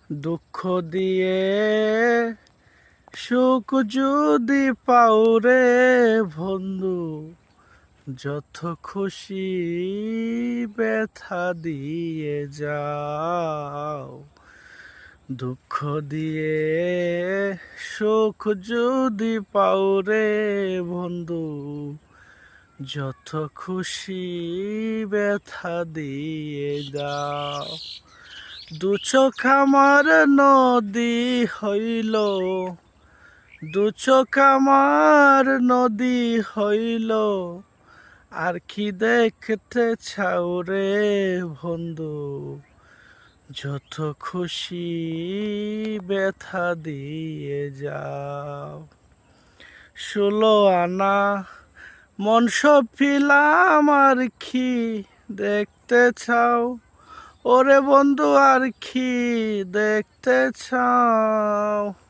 দুঃখ দিয়ে সুখ যদি পাও রে বন্ধু, যত খুশি ব্যথা দিয়ে যাও। দুঃখ দিয়ে সুখ যদি পাও রে বন্ধু, যত খুশি ব্যথা দিয়ে দাও। দু চোখ আমার নদী হইল, দু চোখ আমার নদী হইল, আর কি দেখতে চাও রে বন্ধু, যত খুশি ব্যথা দিয়ে যাও। 16 আনা মন সব ফিলাম, আর কি দেখতে চাও ওরে বন্ধু, আর কি দেখতে চাও।